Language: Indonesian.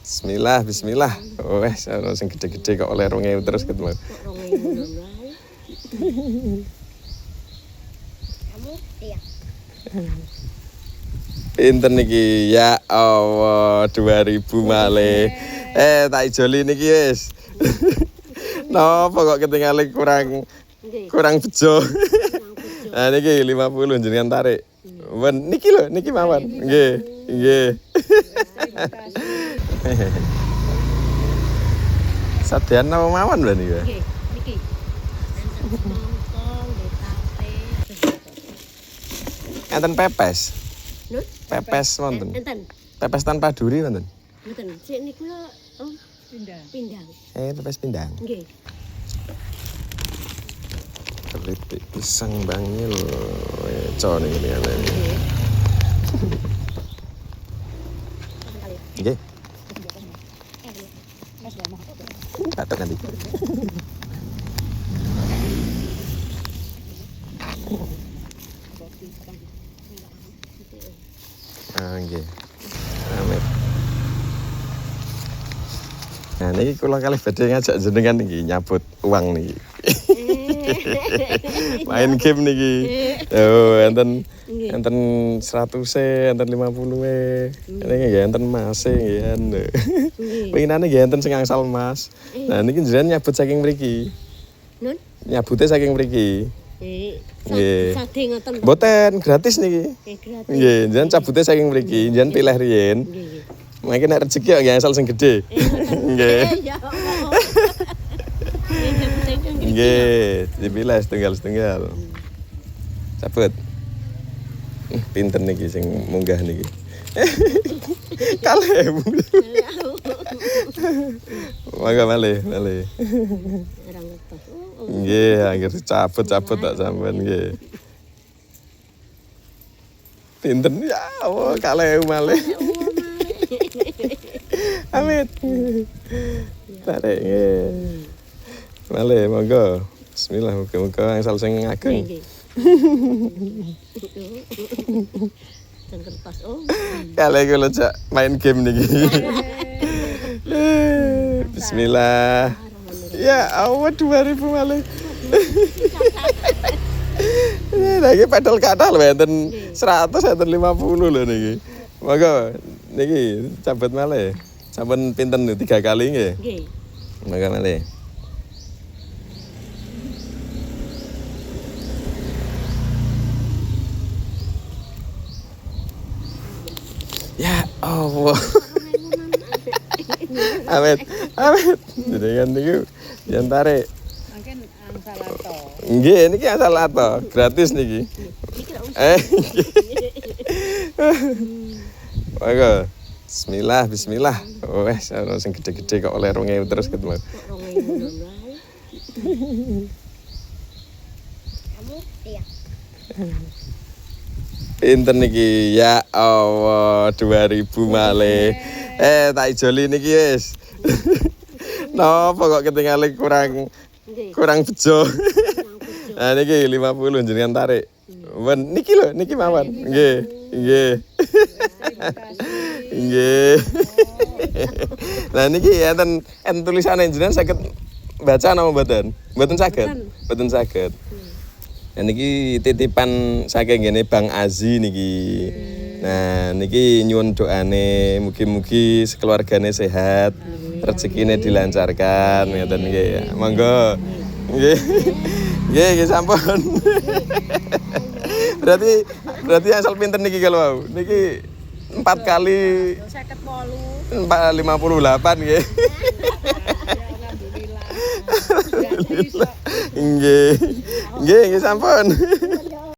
Bismillah, bismillah. Wes, ono sing gede-gede kok oleh 2000 terus ketemu. Kamu iya. Pinten niki? Ya Allah, 2000 malih. Tak ijoli niki wis. Napa kok ketinggalan kurang bejo. Nah niki 50 jenengan tarik. Men niki lho, niki mawon. Nggih, nggih. Sadean napa mawon lho niki. Nggih, niki. Montong, tape. Enten pepes. Nun? Pepes wonten. Enten. Pepes tanpa duri wonten. Mboten. Sik niku lho pindang. Pepes pindang. Nggih. Keripik pisang bangil. Eco niki ngene. Nggih. Nggih. Katok nanti. Nggih. Amin. Nah niki kula kalih badhe ngajak jenengan niki nyabut uang niki. Main game niki. Oh, enten 100-e, enten 50-e. Niki nggih enten emas-e nggih. Winginane nggih enten sing angsal emas. Nah niki jenengan nyabut saking mriki. Nun? Nyabute saking mriki. Nggih. Sade ngoten. Mboten gratis niki. Gratis. Nggih, jenengan cabute saking mriki, jenengan pilih riyen. Nggih. Mangke nek rezeki kok nggih asal sing gedhe. Nggih. Ya Allah. Nggih, dipilih setunggal-setunggal. Cabut. Pinten niki sing munggah niki. Kalih. Mangga malih. Orang ngetos. Nggih, anggere cabut-cabut tak sampean nggih. Pinten ya Allah, kalih malih. Amit. Tarik nggih. Malih monggo. Bismillah, muga-muga angsal sing ageng. Nggih. Dan kertas. Kalih kula jak main game niki. Bismillah. Ya Allah 2000 malih. Niki pedal kathah lho enten 100 enten 50 lho niki. Monggo niki cabut malih. Sampun pinten 3 kali nggih. Nggih. Monggo malih. Ya Allah. Amit. Jenengan niku yen tarik. Mungkin angsal ato. Nggih, niki asal ato, gratis niki. Monggo. Bismillah, bismillah. Wes, ono sing gede-gede kok oleh 2000 terus ketemu. Kamu iya. Pinten niki? Ya Allah, 2000 malih. Tak ijoli niki wis. Napa kok ketinggalan kurang bejo. Nah niki 50 jenengan tarik. Men niki lho, niki mawon. Nggih, nggih. Nggih. Nah niki enten tulisane jenengan saged baca napa mboten? Mboten saged. Mboten saged. Nah niki titipan saking ngene Bang Azi niki. Nah niki nyuwun doane mugi-mugi sekeluargane sehat, rezekine dilancarkan ngoten nggih. Monggo. Nggih. Nggih sampun. Berarti asal pinten niki kalau niki 4 kali 58. 58 nggih. Alhamdulillah. Nggih. Nggih sampun.